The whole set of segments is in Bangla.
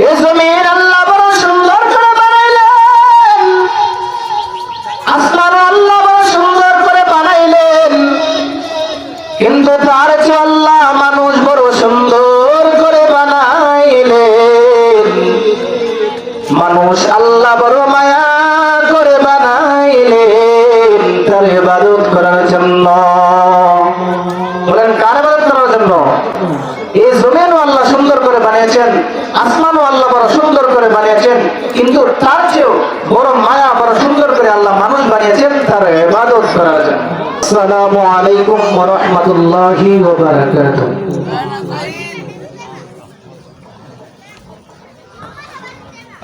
এই জমিন আল্লাহ বড় সুন্দর করে বানাইলেন, আসমান আল্লাহ বড় সুন্দর করে বানাইলেন, কিন্তু তার চেয়ে আল্লাহ মানুষ বড় সুন্দর করে বানাইলেন। মানুষ আল্লাহ বড় মায়া করে বানাইলেন তার ইবাদত করার জন্য। বলেন কার ইবাদত করার জন্য? এই জমিনও আল্লাহ সুন্দর করে বানিয়েছেন, আসমানও আল্লাহ বড় সুন্দর করে বানিয়েছেন, কিন্তু তার চেয়েও বড় মায়া বড় সুন্দর করে আল্লাহ মানুষ বানিয়েছেন তার ইবাদত করার জন্য। আসসালামু আলাইকুম ওয়া রাহমাতুল্লাহি ওয়া বারাকাতুহু।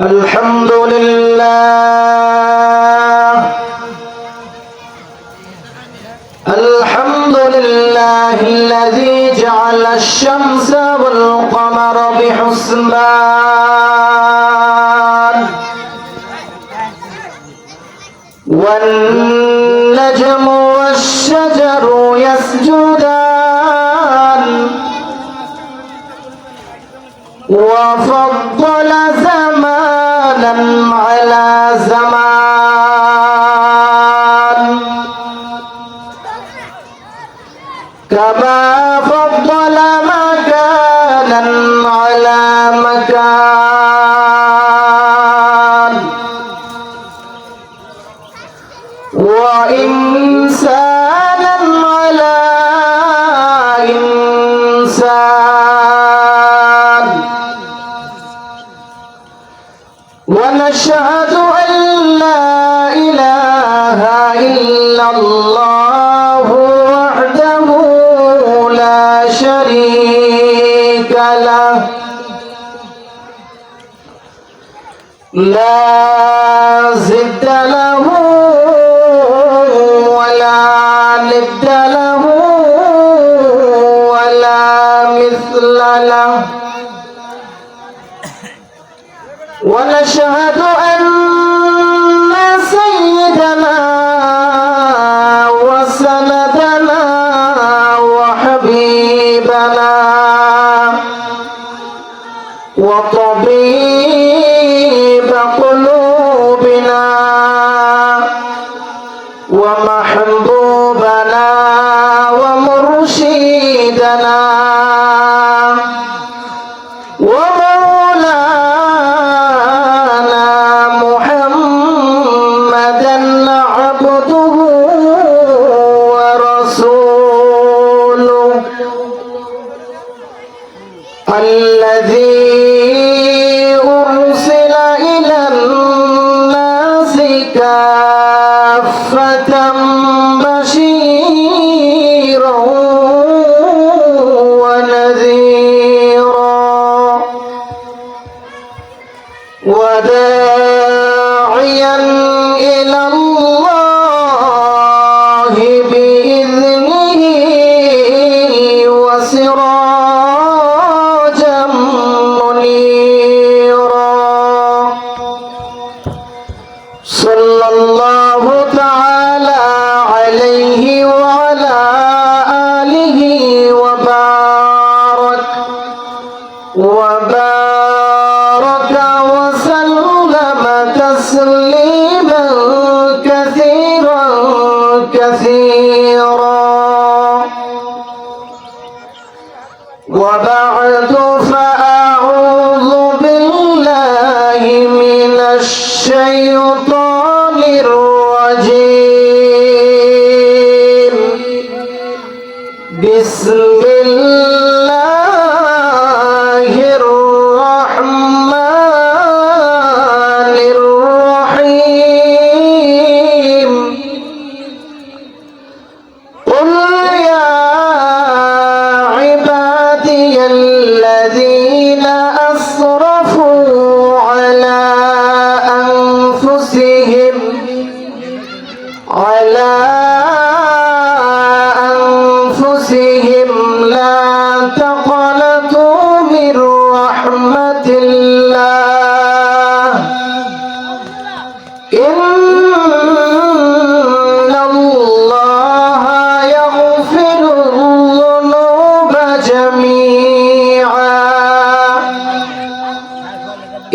আলহামদুলিল্লাহ আলহামদুলিল্লাহিল্লাযী জাআলা আশ-শামসা ওয়াল কমারা বিহুসবান ওয়ান নাজমু ওয়াশ-শাজারু ইয়াসজুদান ওয়া ফাদ্দালা জামানান আলা জামান كما فضل مكانا على مكان وإنسانا على إنسان ونشهد أن لا إله إلا الله وحده لا شريك له لا ضد له ولا ند له ولا مثل له ونشهد أن سيدنا وسندنا وحبيبنا وطبيب قلوبنا ومحبوبنا ومرشدنا ومولانا محمدا عبده ورسوله الذي أرسل إلى الناس كافة بشيرا ونذيرا وداعيا إلى الله بإذنه وسراجا منيرا صلى الله تعالى عليه وعلى آله وبارك وسلم تسليما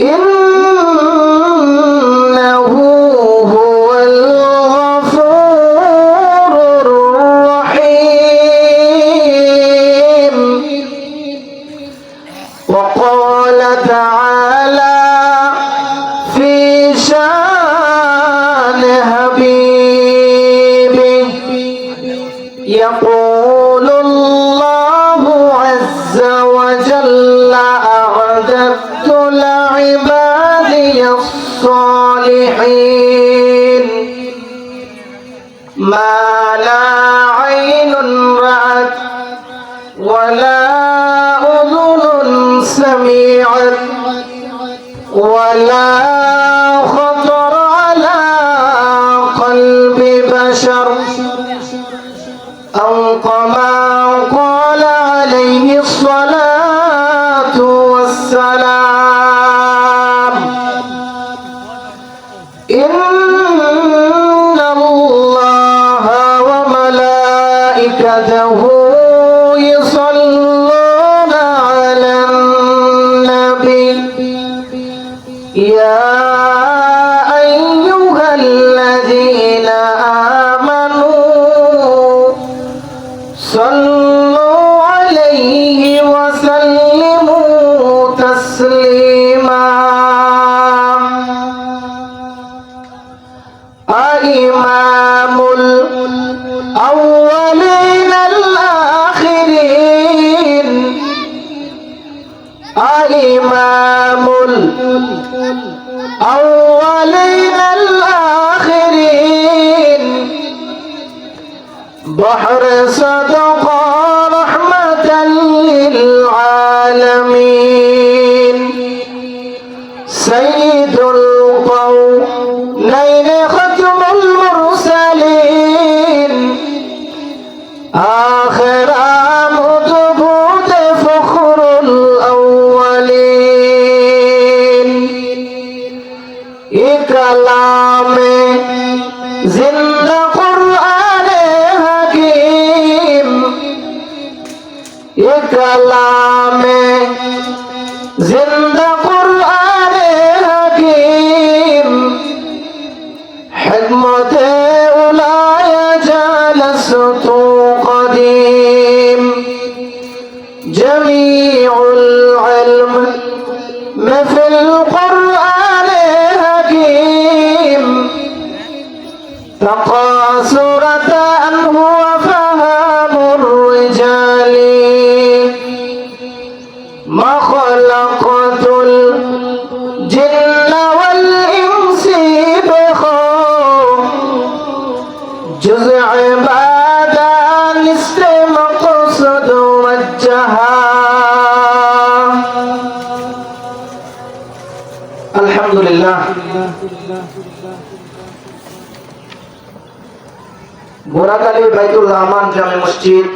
إنه هو الغفور الرحيم. وقال تعالى في شان حبيبه يقول الله عز وجل أعددت لعبادي الصالحين ما لا عين رأت ولا أذن سمعت ولا خطر على قلب بشر أو كما قال عليه الصلاة والسلام. إن الله وملائكته يصلون على النبي يا أيها الذين آمنوا صلوا عليه وسلموا تسليما. إمام الأولين الآخرين إمام الأولين الآخرين بحر صدق رحمة للعالمين سيد القونين ختم المرسلين آخر مدبود فخر الأولين كلام زندہ قرآن حکیم کلام زندہ قرآن حکیم حکمت اولایا جالست قدیم جميع العلم مثل القرآن حكيم تقاصرت عنه وفهم الرجال ما خلقت الجن والإنس بخوف جزء بعد نصف مقصد وجهها. الحمد لله গোরাকালী বাইতুল রহমান জামে মসজিদ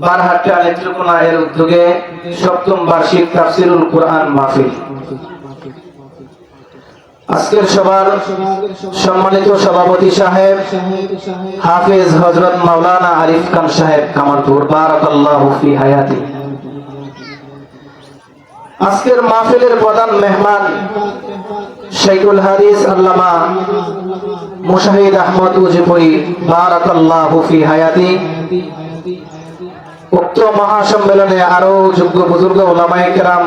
বারহাট্টা নেত্রকোনা এর উদ্যোগে সপ্তম বার্ষিক তাফসিরুল কোরআন মাহফিল। আজকের সবার সম্মানিত সভাপতি সাহেব হাফেজ হযরত মাওলানা আরিফ খান সাহেব কামালপুর বারাকাল্লাহু ফি হায়াতি। আজকের মাহফিলের প্রধান মেহমান শাইখুল হাদিস আল্লামা মুশাহিদ আহমদ উজিপুরি বারাকাল্লাহু ফি হায়াতি। উক্ত মহাসম্মেলনে আরো যোগ্য বুজুর্গ উলামায়ে কেরাম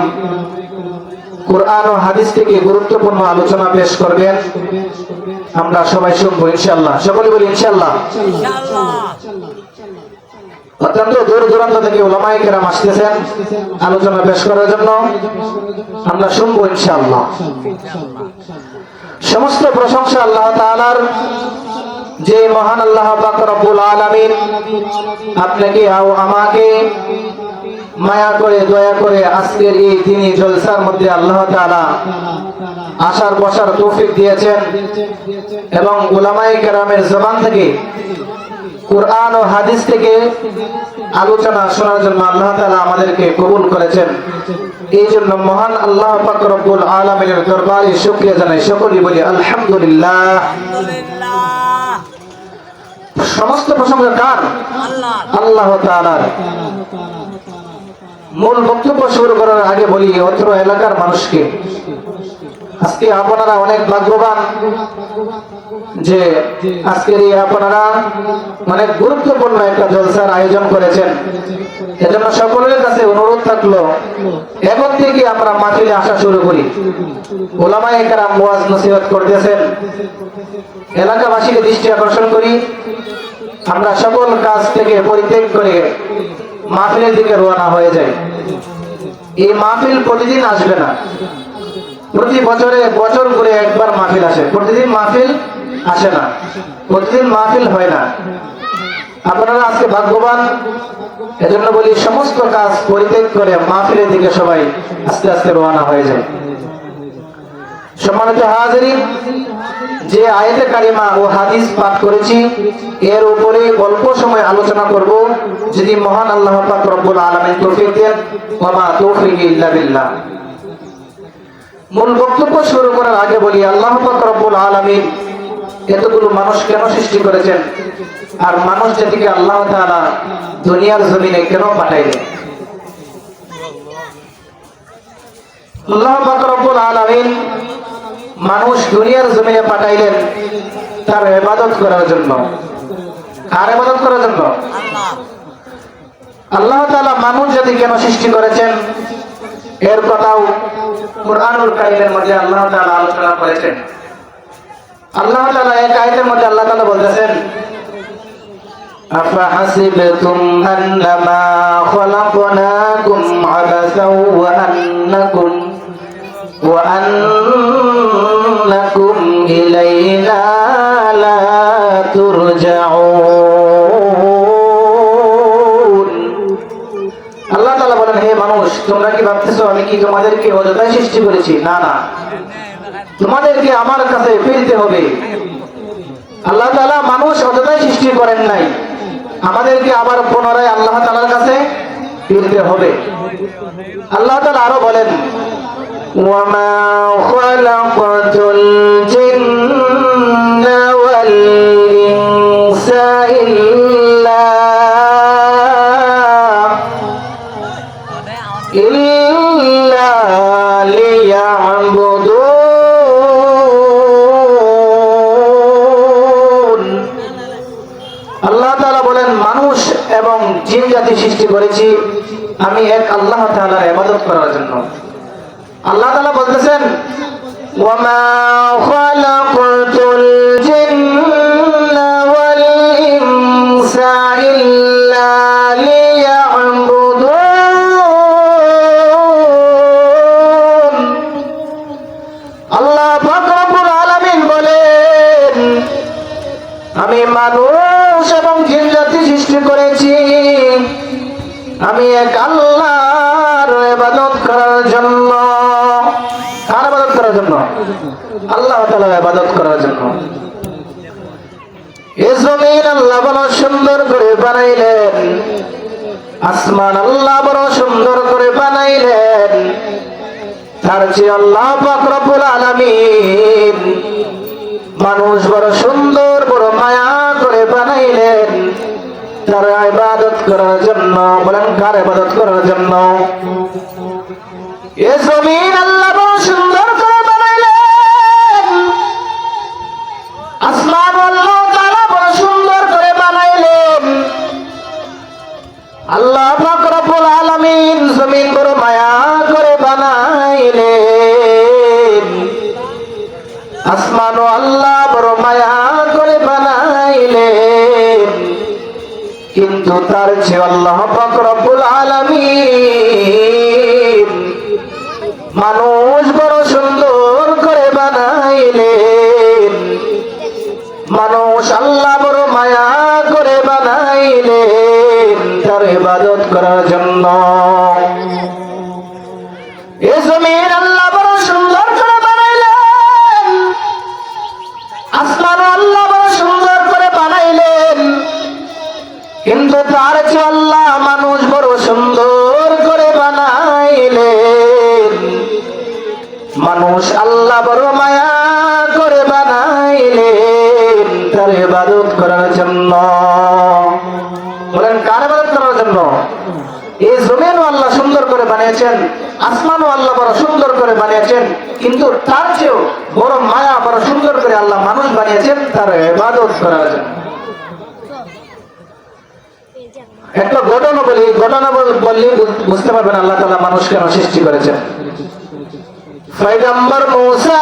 কুরআন ও হাদিস থেকে গুরুত্বপূর্ণ আলোচনা পেশ করবেন। আমরা সবাই শুনবো ইনশাআল্লাহ। সকলে বলি ইনশাআল্লাহ। অত্যন্ত দূর দূরান্ত থেকে উলামায়ে কেরাম আসতেছেন আলোচনা পেশ করার জন্য। আমরা শুনবো ইনশাআল্লাহ। সমস্ত প্রশংসা আল্লাহ তাআলার, যে মহান আল্লাহ পাক রব্বুল আলামিন আপনাকে ও আমাকে মায়া করে দয়া করে আজকের এই দিনী জলসার মধ্যে আল্লাহ তাআলা আসার বসার তৌফিক দিয়েছেন এবং উলামায়ে কেরামের জবান থেকে কুরআন ও হাদিস থেকে আলোচনা শোনার জন্য আল্লাহ তাআলা আমাদেরকে কবুল করেছেন। এই জন্য মহান আল্লাহ পাক রব্বুল আলামিনের দরবারে শুকরিয়া জানাই। সকলেই বলি আলহামদুলিল্লাহ। সমস্ত প্রশংসা কার? আল্লাহ তাআলার। মূল বক্তব্য শুরু করার আগে বলি অত্র এলাকার মানুষকে, আজকে আপনারা অনেক ভাগ্যবান যে আজকের এই আপনারা অনেক গুরুত্বপূর্ণ একটা জলসার আয়োজন করেছেন। এজন্য সকলের কাছে অনুরোধ থাকলো এখন থেকে আমরা মাহফিলে আসা শুরু করি। ওলামায়ে কেরাম ওয়াজ নসিহত করতেছেন, এলাকাবাসীকে দৃষ্টি আকর্ষণ করি, আমরা সকল কাজ থেকে পরিত্যাগ করে মাহফিলের দিকে রওনা হয়ে যাই। এই মাহফিল প্রতিদিন আসবে না, প্রতি বছর করে একবার মাহফিল আসে, প্রতিদিন মাহফিল আসে না, প্রতিদিন মাহফিল হয় না। আপনারা আজকে ভাগ্যবান, এজন্য বলি সমস্ত কাজ পরিত্যাগ করে মাহফিলের দিকে সবাই আস্তে আস্তে রওনা হয়ে যায়। সম্মানিত হাজিরিন, যে আয়াতে কারিমা ও হাদিস পাঠ করেছি এর উপরে অল্প সময় আলোচনা করব, যদি মহান আল্লাহ পাক রব্বুল আলামিন তৌফিক দেন। ওয়া মা তৌফিকি ইল্লা বিল্লাহ। মূল বক্তব্য শুরু করার আগে বলি আল্লাহ পাক রব্বুল আলামিন এতগুলো মানুষ কেন সৃষ্টি করেছেন, আর মানুষ জাতিকে আল্লাহ তাআলা দুনিয়ার জমিনে কেন পাঠাইলেন। আল্লাহ পাক রব্বুল আলামিন মানুষ দুনিয়ার জমিনে পাঠাইলেন তার ইবাদত করার জন্য। কার ইবাদত করার জন্য? আল্লাহ তাআলা মানুষ জাতি কেন সৃষ্টি করেছেন এর কথাও কুরআনুল কারীমের মধ্যে আল্লাহ তাআলা আলোচনা করেছেন। আল্লাহ তাআলা এক আয়াতের মধ্যে আল্লাহ তাআলা বলতেছেন, আফাহাসিবতুম আন্নামা খালাকনাকুম আবাসাও ওয়া আন্নাকুম ইলাইনা লা তুরজাউন। আল্লাহ তাআলা বলেন, হে মানুষ, তোমরা কি ভাবতেছো আমি কি তোমাদেরকে অযথাই সৃষ্টি করেছি? না না, তোমাদেরকে আমার কাছে ফিরতে হবে। আল্লাহ তাআলা মানুষ অযথাই সৃষ্টি করেন নাই, আমাদেরকে আবার পুনরায় আল্লাহ তাআলার কাছে ফিরতে হবে। আল্লাহ তাআলা আরো বলেন, ওয়া মা খালাকাতুল জিন্না ওয়াল ইনসা ইল্লা লিয়াবুদুন। আল্লাহ তাআলা বলেন, মানুষ এবং জিন জাতি সৃষ্টি করেছি আমি এক আল্লাহ তাআলার ইবাদত করার জন্য। আল্লাহ তাআলা বলতেছেন, ওয়া মা খালাকাতুল জিন্না ওয়াল ইনসা ইল্লা লিয়াবুদুন। আল্লাহ পাক রব্বুল আলামিন বলেন, আমি মানুষ এবং জিন জাতি সৃষ্টি করেছি আমি এক আল্লাহর ইবাদত করার জন্য। কার ইবাদত করার জন্য? আল্লাহ তাআলার ইবাদত করার জন্য। এই জমিন আল্লাহ বড় সুন্দর করে বানাইলেন, আসমান আল্লাহ বড় সুন্দর করে বানাইলেন, তার চেয়ে আল্লাহ পাক রব্বুল আলামিন মানুষ বড় সুন্দর বড় মায়া করে বানাইলেন তার ইবাদত করার জন্য। বলেন, কার ইবাদত করার জন্য? এই জমিন আল্লাহ বড় সুন্দর করে বানাইলেন, আসমান আল্লাহ তাআলা বড় সুন্দর করে বানাইলেন। আল্লাহ পাক রব্বুল আলামিন জমিন বড় মায়া করে বানাইলেন, আসমান আল্লাহ বড় মায়া করে বানাইলেন, কিন্তু তার চেয়ে আল্লাহ পাক রব্বুল আলামিন মানুষ বড় সুন্দর করে বানাইলেন, মানুষ আল্লাহ বড় মায়া করে বানাইলেন তার ইবাদত করার জন্য। এই জমিন আল্লাহ বড় সুন্দর করে বানাইলেন, আসমান আল্লাহ বড় সুন্দর করে বানাইলেন, কিন্তু তার চেয়ে আল্লাহ মানুষ বড় সুন্দর করে বানাইলেন, মানুষ আল্লাহ বড় মায়া করে বানাইলেন তার ইবাদত করার জন্য। বলেন, কার ইবাদত করার জন্য? এই জমিনও আল্লাহ সুন্দর করে বানিয়েছেন, আসমানও আল্লাহ বড় সুন্দর করে বানিয়েছেন, কিন্তু তার চেয়েও বড় মায়া বড় সুন্দর করে আল্লাহ মানুষ বানিয়েছেন তার ইবাদত করার জন্য। একটা ঘটনা বলি, ঘটনা বললে বুঝতে পারবেন আল্লাহ তাআলা মানুষ কেন সৃষ্টি করেছেন। পয়গম্বর মূসা